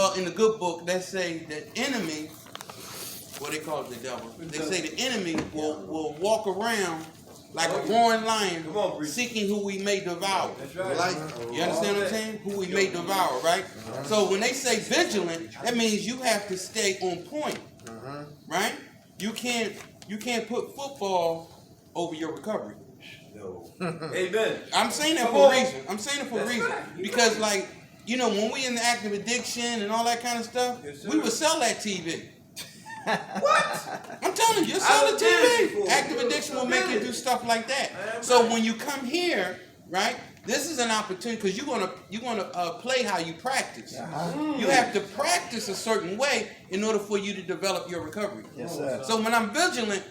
well, in the good book, they say the enemy, what they call it, the devil. They say the enemy will walk around like a roaring lion, seeking who we may devour. Right? You understand what I'm saying? Who we may devour, right? So when they say vigilant, that means you have to stay on point, right? You can't put football over your recovery. No. Amen. I'm saying that for a reason. I'm saying it for a reason. Because, like, you know, when we in the active addiction and all that kind of stuff, we would sell that TV. What? I'm telling you, sell the TV. Active addiction will make you do stuff like that. So when you come here, right, this is an opportunity because you're gonna play how you practice. You have to practice a certain way in order for you to develop your recovery. Yes, sir. So when I'm vigilant,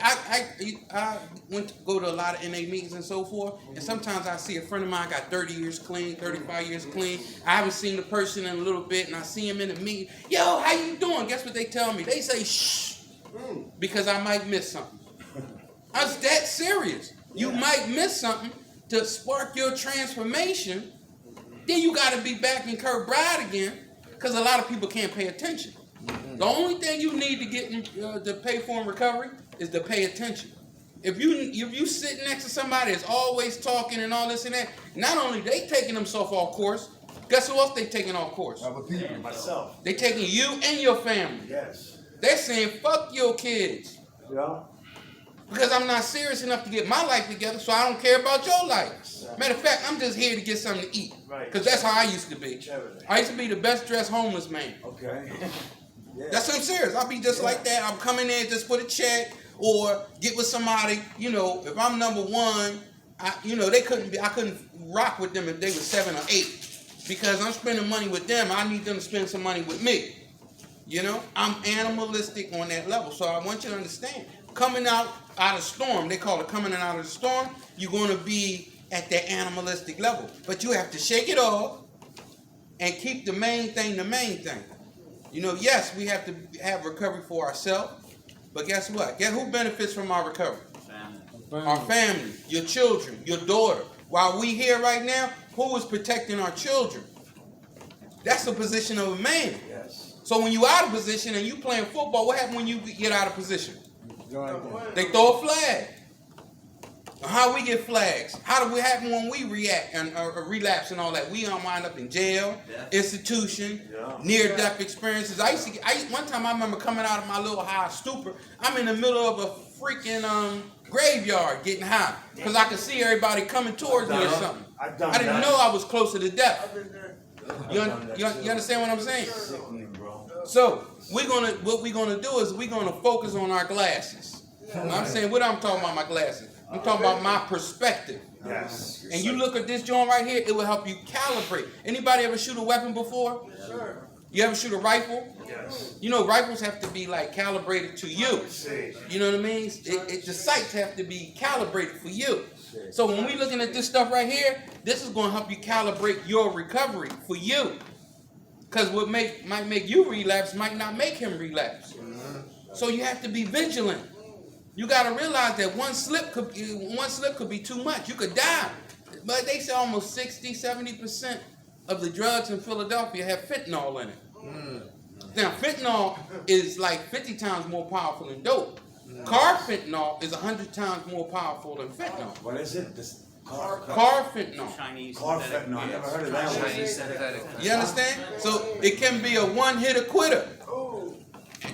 I went to go to a lot of NA meetings and so forth, and sometimes I see a friend of mine got 30 years clean, 35 years clean. I haven't seen the person in a little bit, and I see him in a meeting. Yo, how you doing? Guess what they tell me? They say, shh, because I might miss something. I was that serious. You might miss something to spark your transformation. Then you got to be back in Kirkbride again, because a lot of people can't pay attention. The only thing you need to get to pay for in recovery is to pay attention. If you sit next to somebody that's always talking and all this and that, not only they taking themselves off course, guess who else they taking off course? Other people, myself. They taking you and your family. Yes. They're saying, fuck your kids. Yeah. Because I'm not serious enough to get my life together, so I don't care about your life. Matter of fact, I'm just here to get something to eat. Right. Because that's how I used to be. I used to be the best dressed homeless man. Okay. Yeah. That's what I'm serious. I'll be just like that. I'm coming in just for the check or get with somebody. You know, if I'm number one, I couldn't rock with them if they were 7 or 8 because I'm spending money with them. I need them to spend some money with me. You know, I'm animalistic on that level. So I want you to understand. Coming out of storm, they call it coming out of the storm. You're going to be at that animalistic level, but you have to shake it off and keep the main thing the main thing. You know, yes, we have to have recovery for ourselves, but guess what? Guess who benefits from our recovery? Family. Our family, your children, your daughter. While we here right now, who is protecting our children? That's the position of a man. Yes. So when you out of position and you playing football, what happens when you get out of position? They throw a flag. How we get flags? How do we happen when we react and relapse and all that? We wind up in jail, institution, near-death experiences. One time I remember coming out of my little high stupor. I'm in the middle of a freaking graveyard getting high because I could see everybody coming towards me or something. I didn't know I was closer to death. You understand what I'm saying? So what we're gonna do is we're gonna focus on our glasses. I'm saying what I'm talking about my glasses. I'm talking about my perspective. Yes. And you look at this joint right here, it will help you calibrate. Anybody ever shoot a weapon before? Yes, sir. You ever shoot a rifle? Yes. You know, rifles have to be like calibrated to you. You know what I mean? The sights have to be calibrated for you. So when we're looking at this stuff right here, this is going to help you calibrate your recovery for you. Because what might make you relapse might not make him relapse. So you have to be vigilant. You got to realize that one slip could be too much. You could die. But they say almost 60-70% of the drugs in Philadelphia have fentanyl in it. Now, fentanyl is like 50 times more powerful than dope. Car fentanyl is 100 times more powerful than fentanyl. What is it? Car fentanyl. Chinese car fentanyl. I never heard of that one. Chinese synthetic. You understand? So it can be a one-hitter quitter.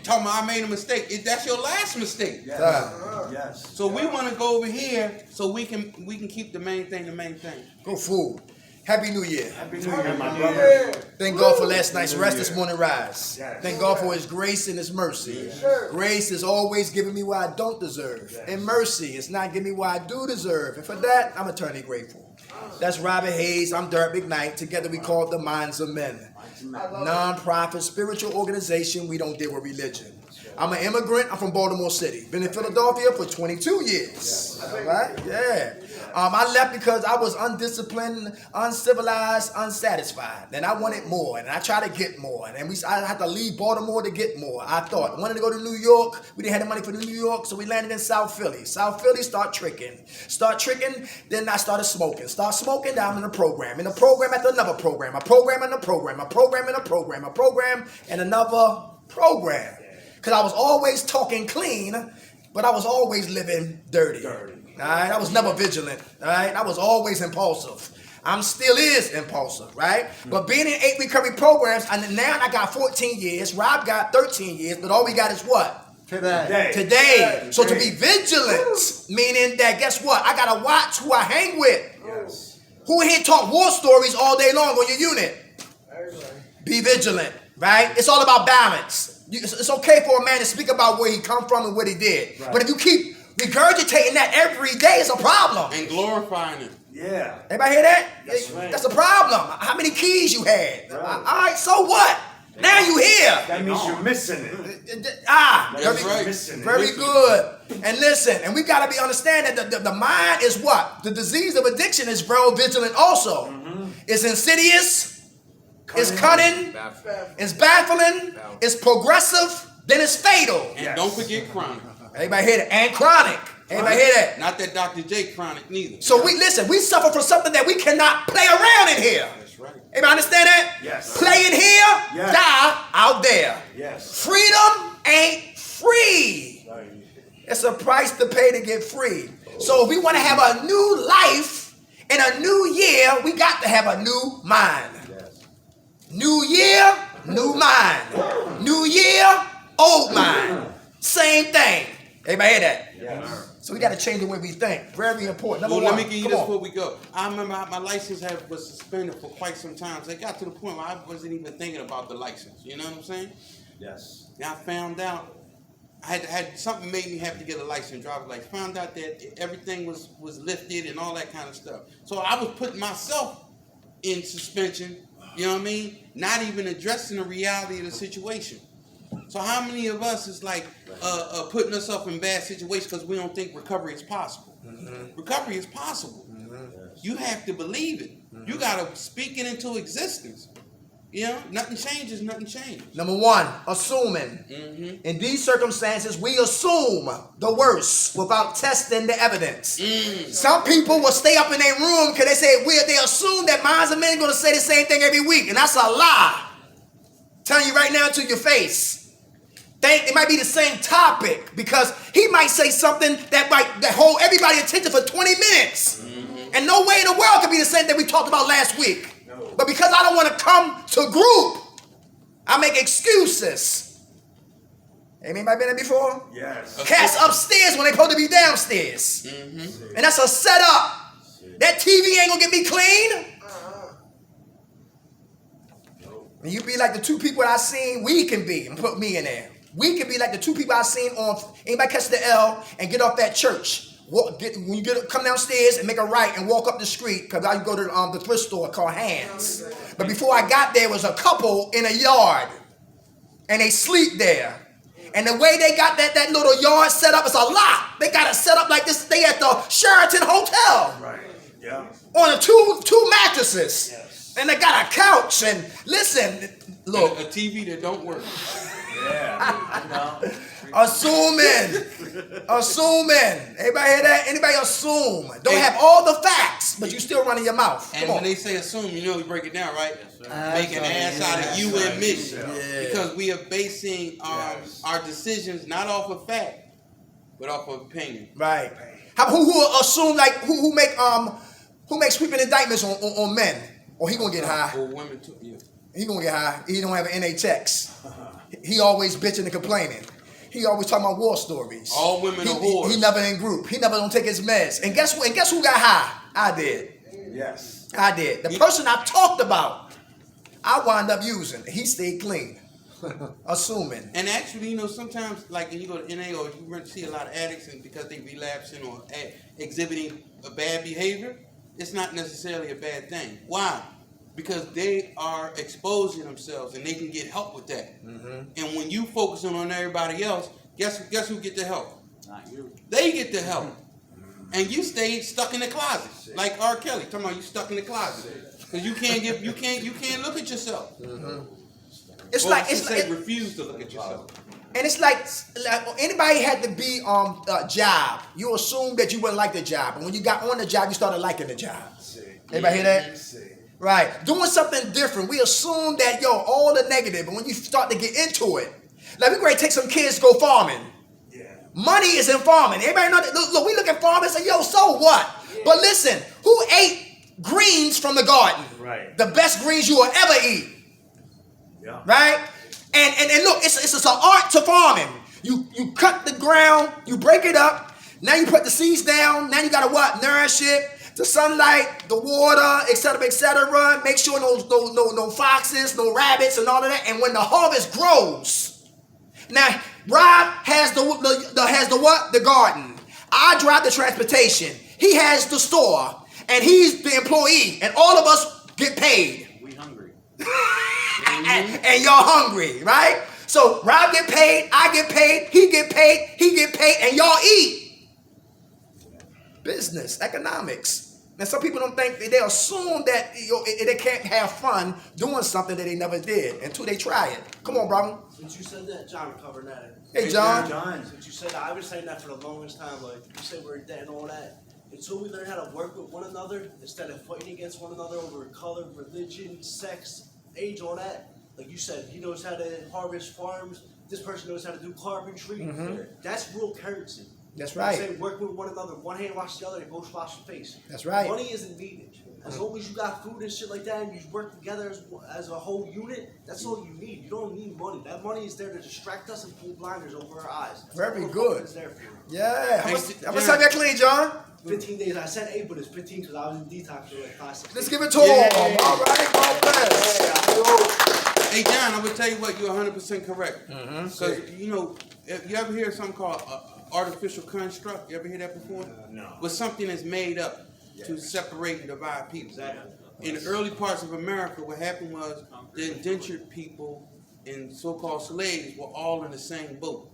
Talking about I made a mistake. That's your last mistake. Yes. So we want to go over here so we can keep the main thing the main thing. Go fool. Happy New Year. Happy New Year, my brother. Thank God for last night's rest, this morning rise. Thank God for His grace and His mercy. Grace is always giving me what I don't deserve. And mercy is not giving me what I do deserve. And for that, I'm eternally grateful. That's Robert Hayes. I'm Dirk McKnight. Together we call it the Minds of Men. Non-profit spiritual organization. We don't deal with religion. I'm an immigrant. I'm from Baltimore City. Been in Philadelphia for 22 years. All right? Yeah. I left because I was undisciplined, uncivilized, unsatisfied. And I wanted more, and I tried to get more. And I had to leave Baltimore to get more. I wanted to go to New York. We didn't have the money for New York, so we landed in South Philly. South Philly, start tricking. Then I started smoking. Start smoking, down in a program. In a program after another program. A program and a program. A program and a program. A program and another program. Because I was always talking clean, but I was always living dirty. All right, I was never vigilant. All right, I was always impulsive. I'm still is impulsive, right? But being in 8 recovery programs, and now I got 14 years. Rob got 13 years, but all we got is what? Today. So to be vigilant, meaning that guess what? I gotta watch who I hang with. Yes. Who here talk war stories all day long on your unit? Be vigilant, right? It's all about balance. It's okay for a man to speak about where he come from and what he did. Right. But if you keep regurgitating that every day, it's a problem. And glorifying it. Yeah. Everybody hear that? That's right. That's a problem. How many keys you had? Right. All right, so what? Now you here. That means you're missing it. Very good. And listen, and we got to be understanding that the mind is what? The disease of addiction is very vigilant also. Mm-hmm. It's insidious. It's cunning, it's baffling, it's progressive, then it's fatal. And don't forget chronic. Everybody hear that? And chronic. Everybody hear that? Not that Dr. J chronic neither. So we suffer from something that we cannot play around in here. That's right. Everybody understand that? Yes. Play in here, die out there. Yes. Freedom ain't free. It's a price to pay to get free. So if we want to have a new life in a new year, we got to have a new mind. New year, new mind. New year, old mind. Same thing. Everybody hear that? Yes. So we got to change the way we think. Very important. Number one. Let me give you this before we go. I remember my license was suspended for quite some time. So it got to the point where I wasn't even thinking about the license. You know what I'm saying? Yes. And I found out I had something made me have to get a license, driver's license. Found out that everything was lifted and all that kind of stuff. So I was putting myself in suspension. You know what I mean? Not even addressing the reality of the situation. So how many of us is like putting ourselves in bad situations because we don't think recovery is possible? Mm-hmm. Recovery is possible. Mm-hmm. You have to believe it. Mm-hmm. You got to speak it into existence. You know, nothing changes, nothing changes. Number one, assuming. Mm-hmm. In these circumstances, we assume the worst without testing the evidence. Some people will stay up in their room because they assume that minds of men are going to say the same thing every week, and that's a lie. Telling you right now to your face. It might be the same topic because he might say something that hold everybody's attention for 20 minutes. Mm-hmm. And no way in the world could be the same thing we talked about last week. But because I don't want to come to group, I make excuses. Anybody been there before? Yes. Cats upstairs when they supposed to be downstairs. Mm-hmm. And that's a setup. That TV ain't going to get me clean. And you be like the two people I seen we can be. And put me in there. We can be like the two people I seen on, anybody catch the L and get off that church. Come downstairs and make a right and walk up the street because I go to the thrift store called Hands. But before I got there was a couple in a yard and they sleep there. And the way they got that little yard set up is a lot. They got it set up like this. They at the Sheraton Hotel. Right. Yeah. On two mattresses. Yes. And they got a couch and listen, look. A TV that don't work. Yeah. Assuming. Everybody hear that? Anybody assume? Don't have all the facts, but you still running your mouth. And when they say assume, you know we break it down, right? Make an ass out of you and me. Yeah. Because we are basing our decisions not off of fact, but off of opinion. Right. Who assume like who make sweeping indictments on men? Or he gonna get high. Or women too, yeah. He gonna get high. He don't have an NHX. He always bitching and complaining. He always talking about war stories. All women are whores. He never in group. He never don't take his meds. And guess what? And guess who got high? I did. Yes. I did. The person I talked about, I wound up using. He stayed clean. Assuming. And actually, you know, sometimes like when you go to NA or you see a lot of addicts and because they relapsing or exhibiting a bad behavior, it's not necessarily a bad thing. Why? Because they are exposing themselves and they can get help with that. Mm-hmm. And when you focusing on everybody else, guess who get the help? Not you. They get the help. Mm-hmm. and you stayed stuck in the closet, like R. Kelly. Talking about you stuck in the closet because you can't look at yourself. It's Or like refuse to look at yourself. And it's like anybody had to be on a job, you assume that you wouldn't like the job, and when you got on the job, you started liking the job. Everybody hear that? Right. Doing something different, we assume that all the negative, but when you start to get into it, like we're going to take some kids to go farming. Money is in farming. Everybody know that. Look, we look at farming and say, yo, so what? Yeah. But listen, who ate greens from the garden? Right. The best greens you will ever eat. Yeah. Right? And look, it's an art to farming. You cut the ground, you break it up. Now you put the seeds down. Now you got to what? Nourish it. The sunlight, the water, etc., etc. Make sure no foxes, no rabbits, and all of that. And when the harvest grows, now Rob has the what? The garden. I drive the transportation. He has the store, and he's the employee, and all of us get paid. We hungry. and y'all hungry, right? So Rob get paid, I get paid, he get paid, and y'all eat. Business, economics. And some people don't think, they assume that they can't have fun doing something that they never did until they try it. Come on, brother. Since you said that, John covered that. Hey, John. Since you said that, I've been saying that for the longest time. Like, you said we're dead and all that. Until we learn how to work with one another, instead of fighting against one another over color, religion, sex, age, all that. Like you said, he knows how to harvest farms. This person knows how to do carpentry. Mm-hmm. That's real currency. That's right. You say work with one another. One hand wash the other, and both wash your face. That's right. Money isn't needed. As long as you got food and shit like that, and you work together as a whole unit, that's all you need. You don't need money. That money is there to distract us and pull blinders over our eyes. That's very good. It's there for you. Yeah. How much time you clean, John? 15 days. I said 8, but it's 15 because I was in detox for like 5, 6 days. Let's give it to him. All right. Hey, John, I would tell you what, you're 100% correct. Because, you ever hear something called artificial construct? You ever hear that before? No. But something that's made up to separate and divide people. Exactly. In the early parts of America, what happened was the indentured people and so-called slaves were all in the same boat.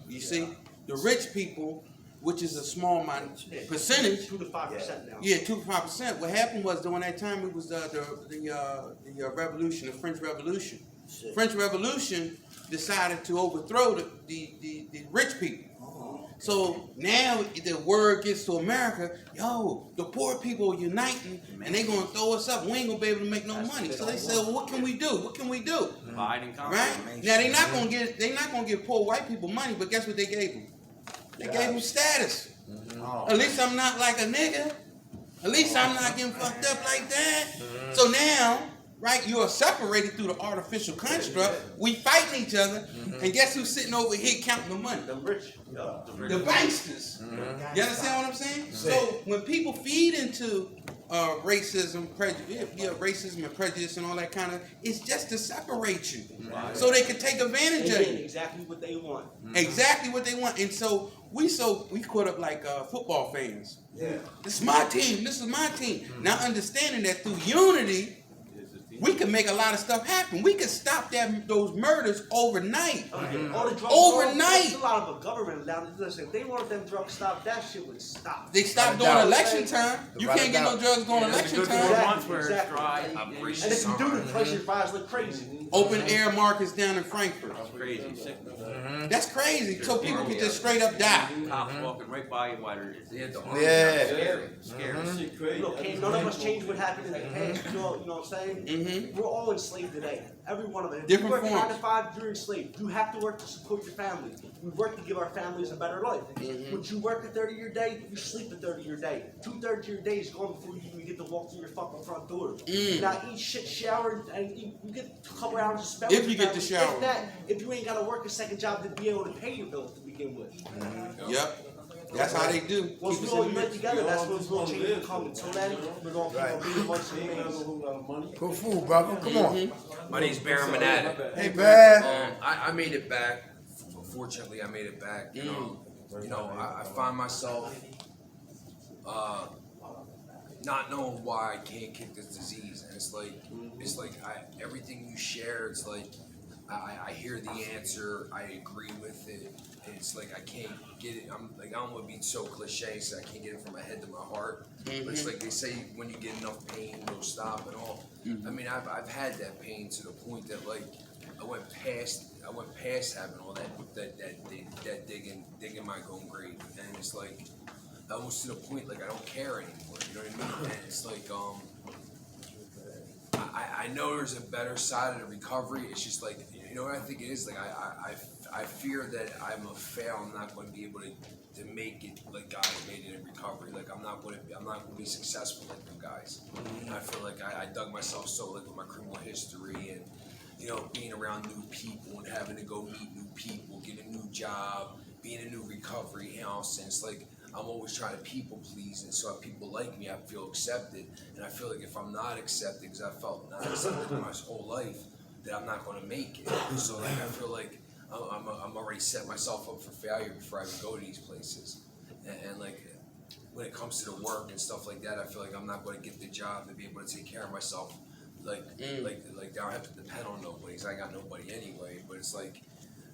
You see? The rich people, which is a small percentage. 2 to 5% now. Yeah, 2 to 5%. What happened was during that time it was the revolution, the French Revolution. French Revolution decided to overthrow the rich people. So now the word gets to America, the poor people are uniting and they're gonna throw us up. We ain't gonna be able to make no money. So they said, well, what can we do? What can we do? Divide and conquer. Right? Now they're not gonna give poor white people money, but guess what they gave them? They gave them status. At least I'm not like a nigga. At least I'm not getting fucked up like that. So now, right, you are separated through the artificial construct. We fighting each other, and guess who's sitting over here counting the money? The rich. The banksters. You understand what I'm saying? So when people feed into racism, racism and prejudice and all that kind of, it's just to separate you, so they can take advantage of you. Exactly what they want. Exactly what they want, and so we caught up like football fans. Yeah, this is my team. This is my team. Now understanding that through unity, we can make a lot of stuff happen. We can stop those murders overnight. All the drugs, overnight. There's a lot of a government now. Listen, if they wanted them drugs stopped, that shit would stop. They stopped during election time. You can't get no drugs during election time. Exactly. And if you do, the price of rise look crazy. Open air markets down in Frankfurt. That's crazy. That's crazy. So people can just straight up die. Cops walking right by you while they're Scary. Look, none of us change what happened in the past. You know what I'm saying? We're all enslaved today. Every one of us. If you work 9 to 5, you're enslaved. You have to work to support your family. We work to give our families a better life. Would you work a 30-year day? You sleep a 30-year day. 2/3 of your day is gone before you even get to walk through your fucking front door. Now eat shit, shower, and you get a couple hours of spell. If you get to shower. If you ain't got to work a second job to be able to pay your bills to begin with. Yep. That's how they do. Once we all unite together, that's when we'll change will come. Until then, we're going to be amongst the remains. Good food, brother. Come on. My name's Baron Manata. Hey, Baron. I made it back. Fortunately, I made it back. You know, I find myself not knowing why I can't kick this disease, and it's like everything you share. It's like I hear the answer, I agree with it. It's like I can't get it. I'm gonna be so cliche, so I can't get it from my head to my heart. But it's like they say, when you get enough pain, it'll stop and all. I mean, I've had that pain to the point that like I went past having all that digging my own grave, and it's like almost to the point like I don't care anymore. You know what I mean? And it's like I know there's a better side of the recovery. It's just like, you know what I think it is? Like I fear that I'm a fail. I'm not going to be able to make it like guys made it in recovery. Like I'm not going to be successful like them guys. And I feel like I dug myself so like with my criminal history and, you know, being around new people and having to go meet new people, get a new job, be in a new recovery house, and it's like I'm always trying to people please, and so if people like me, I feel accepted, and I feel like if I'm not accepted, because I felt not accepted my whole life, that I'm not going to make it. So like I feel like I'm already set myself up for failure before I even go to these places, and like when it comes to the work and stuff like that, I feel like I'm not going to get the job to be able to take care of myself. Like I don't have to depend on nobody, because I got nobody anyway. But it's like,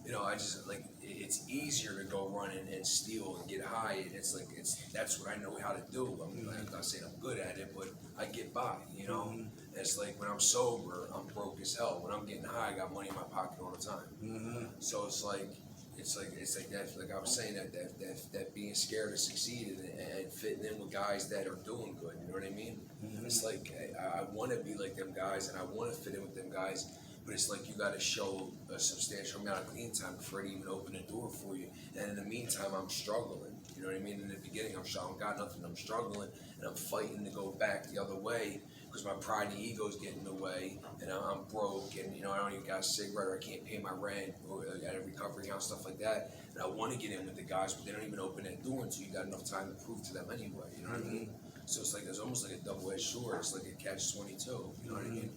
you know, I just like it's easier to go run and steal and get high, and that's what I know how to do. I mean, I'm not saying I'm good at it, but I get by, you know. And it's like when I'm sober, I'm broke as hell. When I'm getting high, I got money in my pocket all the time. So it's like that. Like I was saying, that being scared to succeed and fitting in with guys that are doing good. You know what I mean? It's like I want to be like them guys, and I want to fit in with them guys. But it's like you got to show a substantial amount of clean time before it even open the door for you. And in the meantime, I'm struggling. You know what I mean? In the beginning, I'm got nothing. I'm struggling, and I'm fighting to go back the other way because my pride and ego is getting in the way, and I'm broke, and you know I don't even got a cigarette, or I can't pay my rent, or at a recovery house, stuff like that. And I want to get in with the guys, but they don't even open that door until you got enough time to prove to them anyway. You know what I mean? So it's almost like a double-edged sword. It's like a catch-22. You know what I mean?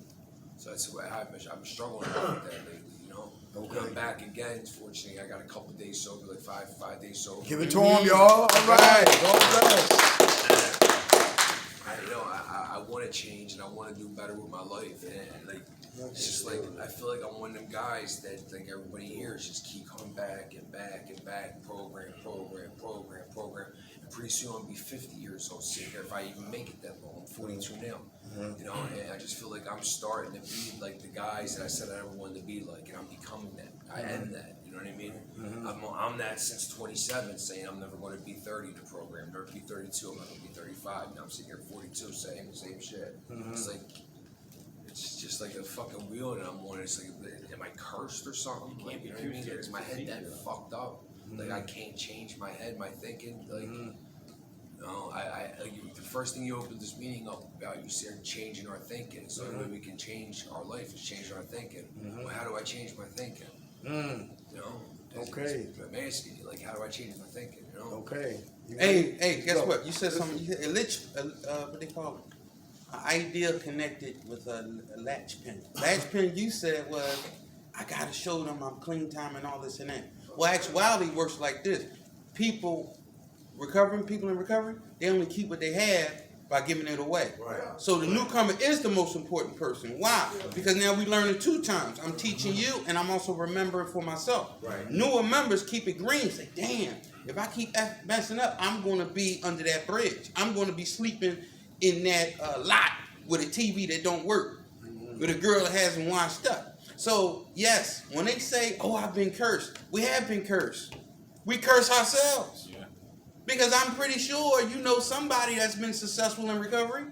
So that's what I've been struggling with that lately, you know. Okay. I'm back again. Fortunately, I got a couple days sober, like five days sober. Give it to him, y'all. All right. I want to change, and I want to do better with my life, and like it's just like I feel like I'm one of them guys that like everybody here is just keep coming back and back and back, program, and pretty soon I'll be 50 years old sitting here if I even make it that long. I'm 42 now, you know, and I just feel like I'm starting to be like the guys that I said I never wanted to be like, and I'm becoming that. I am that. You know what I mean? I'm that since 27, saying I'm never going to be 30 to program, never be 32, I'm not going to be 35. Now I'm sitting here 42 saying the same shit. It's like, it's just like a fucking wheel that I'm on. It's like, am I cursed or something? Like, you know what I mean? Is my head that fucked up? Like, I can't change my head, my thinking. Like, you know, the first thing you opened this meeting up about, you said changing our thinking. So the way we can change our life is changing our thinking. Well, how do I change my thinking? You know? Okay. I'm asking you, like, how do I change my thinking? You know? Okay. Hey, guess what? You said something. You said what they call it? An idea connected with a latch pin. Latch pin, you said, was, I gotta show them I'm clean time and all this and that. Well, actuality works like this. People in recovery, they only keep what they have by giving it away. Right. So the newcomer is the most important person. Why? Because now we learn it 2 times. I'm teaching you, and I'm also remembering for myself. Right. Newer members keep it green. Say, damn, if I keep messing up, I'm going to be under that bridge. I'm going to be sleeping in that lot with a TV that don't work, with a girl that hasn't washed up. So, yes, when they say, oh, I've been cursed, we have been cursed. We curse ourselves. Yeah. Because I'm pretty sure you know somebody that's been successful in recovery.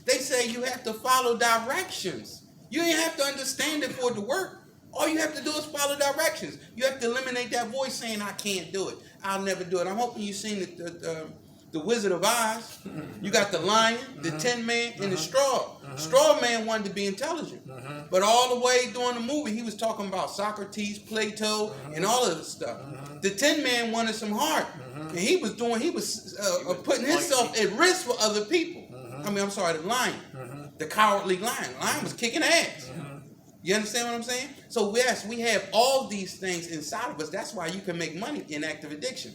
They say you have to follow directions. You ain't have to understand it for it to work. All you have to do is follow directions. You have to eliminate that voice saying, I can't do it. I'll never do it. I'm hoping you've seen the Wizard of Oz. You got the lion, the Tin Man, and the straw. Straw Man wanted to be intelligent. But all the way during the movie, he was talking about Socrates, Plato, and all of this stuff. The Tin Man wanted some heart. And he was putting himself at risk for other people. The lion. The cowardly lion. The lion was kicking ass. You understand what I'm saying? So yes, we have all these things inside of us. That's why you can make money in active addiction.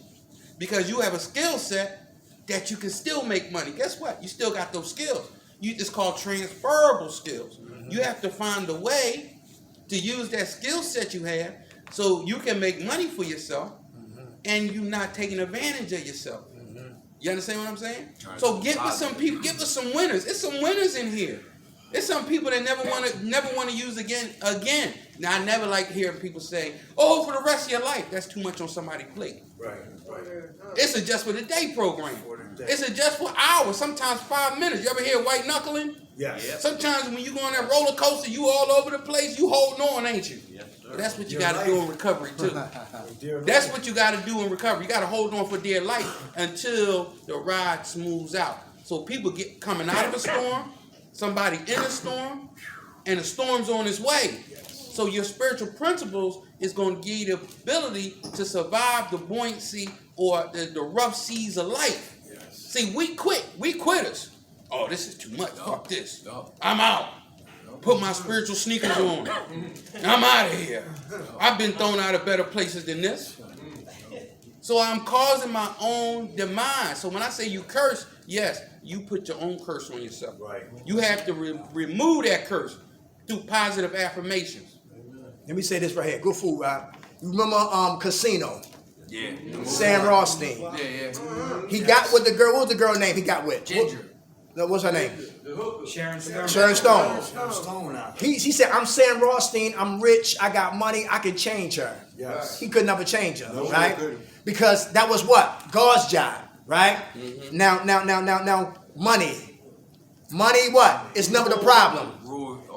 Because you have a skill set that you can still make money. Guess what? You still got those skills. It's called transferable skills. You have to find a way to use that skill set you have so you can make money for yourself and you're not taking advantage of yourself. You understand what I'm saying? So get with some people, get with some winners. It's some winners in here. It's some people that never want to use again. Now I never like hearing people say, "Oh, for the rest of your life." That's too much on somebody's plate. Right. It's a just for the day program. It's a just for hours, sometimes 5 minutes. You ever hear white knuckling? Yes. Sometimes when you go on that roller coaster, you all over the place, you holding on, ain't you? Yes, sir. That's what you got to do in recovery too. That's what you got to do in recovery. You got to hold on for dear life until the ride smooths out. So people get coming out of a storm, somebody in a storm, and the storm's on its way. So your spiritual principles is going to give you the ability to survive the buoyancy or the rough seas of life. See, we quitters. Oh, this is too much. Fuck this. I'm out. Put my spiritual sneakers on. I'm out of here. I've been thrown out of better places than this. So I'm causing my own demise. So when I say you curse, yes, you put your own curse on yourself. Right. You have to remove that curse through positive affirmations. Let me say this right here. Good food, right? You remember Casino? Yeah. Sam Rothstein. Yeah. He got with the girl. What was the girl name he got with? Ginger. What's her name? Sharon Stone. Sharon Stone. Stone out. He said, I'm Sam Rothstein. I'm rich. I got money. I can change her. Yes. He could never change her, No, right? he couldn't. Because that was what? God's job, right? Now, money. Money what? Is never the problem.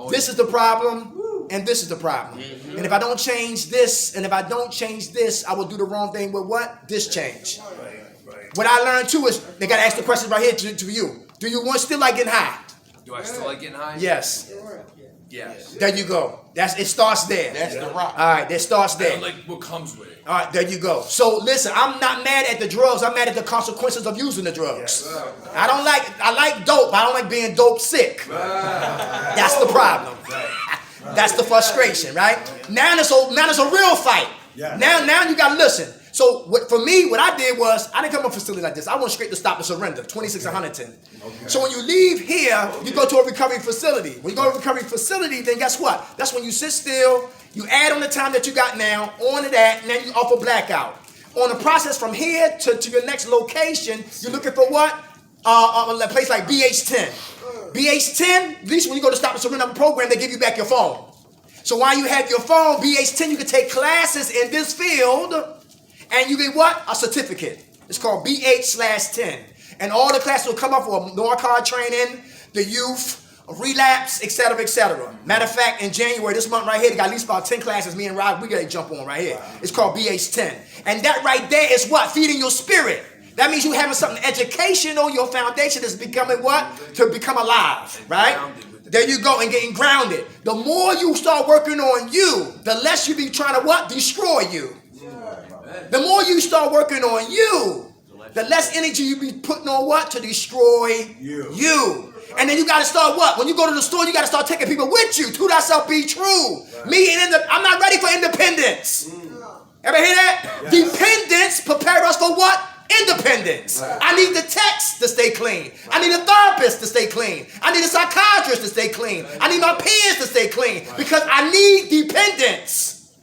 This is the problem, and this is the problem. And if I don't change this, and if I don't change this, I will do the wrong thing with what? This change. What I learned too is, they got to ask the question right here to you. Do you still like getting high? Do I still like getting high? Yes. Yes. There you go. It starts there. That's the rock. All right, it starts I there. don't like what comes with it. All right, there you go. So listen, I'm not mad at the drugs. I'm mad at the consequences of using the drugs. I like dope, but I don't like being dope sick. That's the problem. That's the frustration, right? Now it's a real fight. Yeah. Now you gotta listen. So for me, what I did was, I didn't come to a facility like this. I went straight to Stop and Surrender, 26 and Huntington. Okay. So when you leave here, you go to a recovery facility. When you go to a recovery facility, then guess what? That's when you sit still, you add on the time that you got now, onto that, and then you offer blackout. On the process from here to your next location, you're looking for what? A place like BH10. BH10, at least when you go to Stop and Surrender program, they give you back your phone. So while you have your phone, BH10, you can take classes in this field, and you get what? A certificate. It's called BH/10. And all the classes will come up for NORCOD training, the youth, relapse, etc., etc. Matter of fact, in January, this month right here, they got at least about 10 classes me and Rob, we got to jump on right here. It's called BH10. And that right there is what? Feeding your spirit. That means you having something educational, your foundation is becoming what? To become alive, right? There you go, and getting grounded. The more you start working on you, the less you be trying to what? Destroy you. The more you start working on you, the less energy you be putting on what? To destroy you. And then you got to start what? When you go to the store, you got to start taking people with you. To thyself be true. I'm not ready for independence. Ever hear that? Yes. Dependence prepare us for what? Independence. I need the text to stay clean. I need a therapist to stay clean. I need a psychiatrist to stay clean. I need my peers to stay clean. Because I need dependence.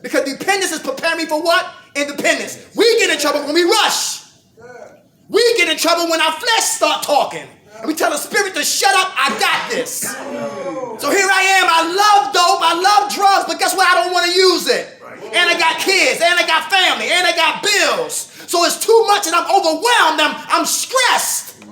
Because dependence is preparing me for what? Independence. We get in trouble when we rush. We get in trouble when our flesh start talking. And we tell the spirit to shut up, I got this. So here I am, I love dope, I love drugs, but guess what? I don't want to use it. And I got kids, and I got family, and I got bills. So it's too much and I'm overwhelmed, I'm stressed.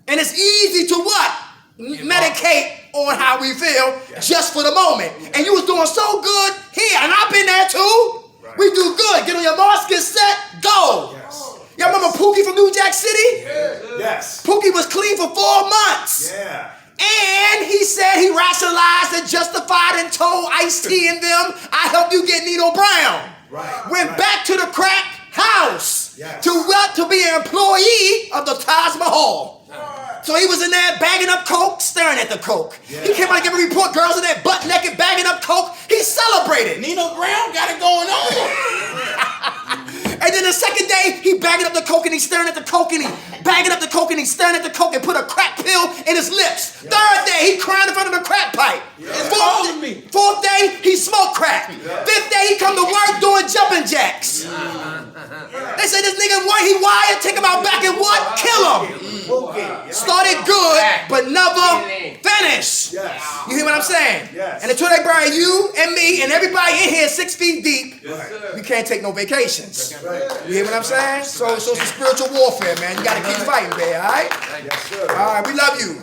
And it's easy to what? Medicate on how we feel just for the moment. And you was doing so good here, and I've been there too. We do good. Get on your mask, get set, go. Y'all remember Pookie from New Jack City? Yes. Pookie was clean for 4 months. Yeah. And he said he rationalized and justified and told Ice-T and them, I helped you get Nino Brown. Went back to the crack house to be an employee of the Taj Mahal. So he was in there bagging up coke, staring at the coke. He came out and gave a report, girls in there butt naked bagging up coke. He celebrated. Nino Brown got it going on. And then the second day day, he bagging up the coke and he's staring at the coke and he bagging up the coke and he's staring at the coke and put a crack pill in his lips. Third day, he crying in front of the crack pipe. Fourth day, he smoked crack. Fifth day, he come to work doing jumping jacks. They say this nigga, what, he wired, take him out back and what? Kill him. Started good, but never finished. You hear what I'm saying? And until they bury you and me and everybody in here 6 feet deep, we can't take no vacations. You hear what I'm saying? So it's some spiritual warfare, man. You got to keep fighting, man, all right? All right, we love you.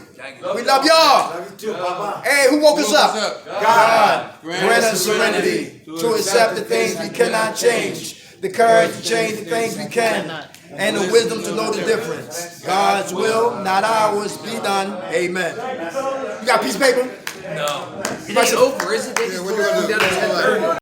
We love y'all. Hey, who woke us up? God. Grant us serenity to accept the things we cannot change, the courage to change the things we can, and the wisdom to know the difference. God's will, not ours, be done. Amen. You got a piece of paper? No. It ain't over, is it? Yeah, what you gonna do?